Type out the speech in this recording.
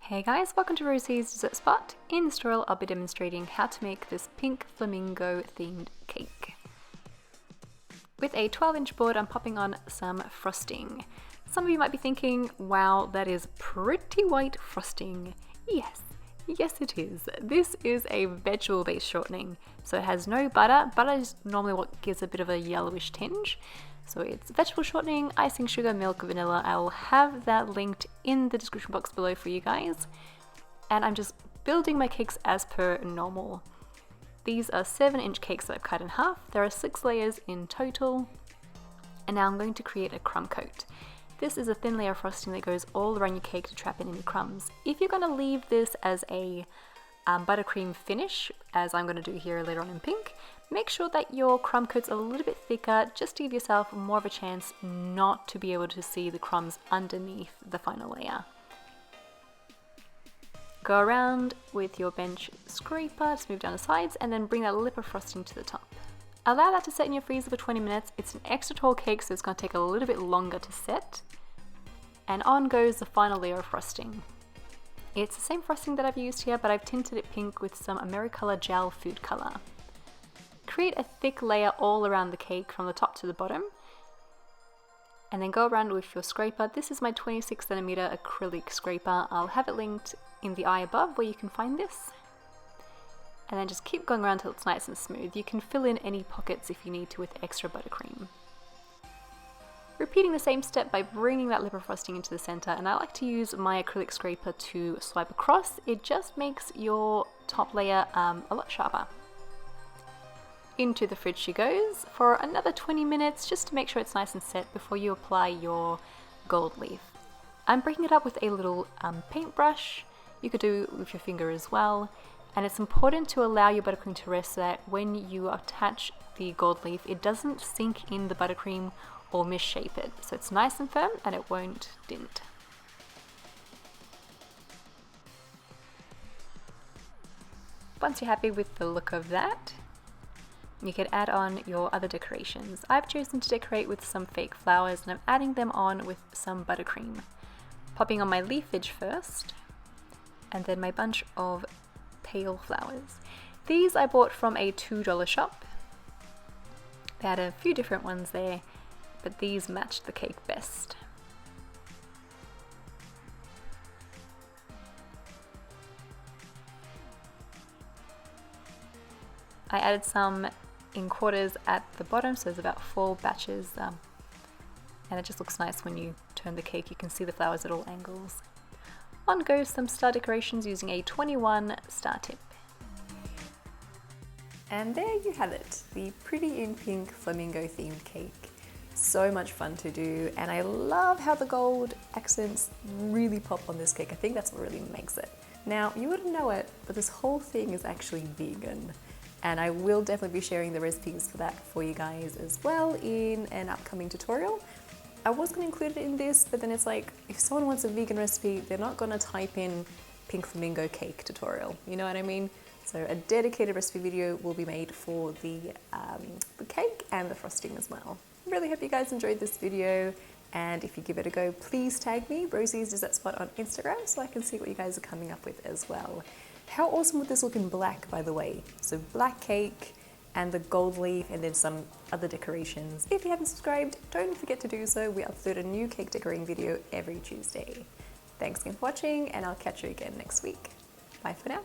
Hey guys, welcome to Rosie's Dessert Spot. In this tutorial I'll be demonstrating how to make this pink flamingo themed cake. With a 12-inch board I'm popping on some frosting. Some of you might be thinking, wow, that is pretty white frosting. Yes it is. This is a vegetable based shortening, so it has no butter. Butter is normally what gives a bit of a yellowish tinge. So it's vegetable shortening, icing, sugar, milk, vanilla. I'll have that linked in the description box below for you guys. And I'm just building my cakes as per normal. These are 7-inch cakes that I've cut in half. There are 6 layers in total. And now I'm going to create a crumb coat. This is a thin layer of frosting that goes all around your cake to trap in any crumbs. If you're going to leave this as a buttercream finish, as I'm going to do here later on in pink, make sure that your crumb coat's a little bit thicker just to give yourself more of a chance not to be able to see the crumbs underneath the final layer. Go around with your bench scraper to move down the sides and then bring that lip of frosting to the top. Allow that to set in your freezer for 20 minutes. It's an extra tall cake, so it's going to take a little bit longer to set. And on goes the final layer of frosting. It's the same frosting that I've used here, but I've tinted it pink with some AmeriColor gel food color. Create a thick layer all around the cake from the top to the bottom. And then go around with your scraper. This is my 26cm acrylic scraper. I'll have it linked in the eye above where you can find this. And then just keep going around until it's nice and smooth. You can fill in any pockets if you need to with extra buttercream. Repeating the same step by bringing that lip of frosting into the center, and I like to use my acrylic scraper to swipe across. It just makes your top layer a lot sharper. Into the fridge she goes for another 20 minutes just to make sure it's nice and set before you apply your gold leaf. I'm breaking it up with a little paintbrush. You could do it with your finger as well. And it's important to allow your buttercream to rest so that when you attach the gold leaf, it doesn't sink in the buttercream or misshape it. So it's nice and firm and it won't dint. Once you're happy with the look of that, you can add on your other decorations. I've chosen to decorate with some fake flowers and I'm adding them on with some buttercream. Popping on my leafage first, and then my bunch of pale flowers. These I bought from a $2 shop. They had a few different ones there, but these matched the cake best. I added some in quarters at the bottom, so there's about 4 batches, and it just looks nice when you turn the cake. You can see the flowers at all angles. On goes some star decorations using a 21 star tip. And there you have it, the pretty in pink flamingo themed cake. So much fun to do, and I love how the gold accents really pop on this cake. I think that's what really makes it. Now, you wouldn't know it, but this whole thing is actually vegan. And I will definitely be sharing the recipes for that for you guys as well in an upcoming tutorial. I was going to include it in this, but then it's like, if someone wants a vegan recipe, they're not going to type in pink flamingo cake tutorial, you know what I mean? So a dedicated recipe video will be made for the cake and the frosting as well. I really hope you guys enjoyed this video, and if you give it a go, please tag me, Rosie's Dessert Spot on Instagram, so I can see what you guys are coming up with as well. How awesome would this look in black, by the way? So black cake, and the gold leaf, and then some other decorations. If you haven't subscribed, don't forget to do so. We upload a new cake decorating video every Tuesday. Thanks again for watching, and I'll catch you again next week. Bye for now.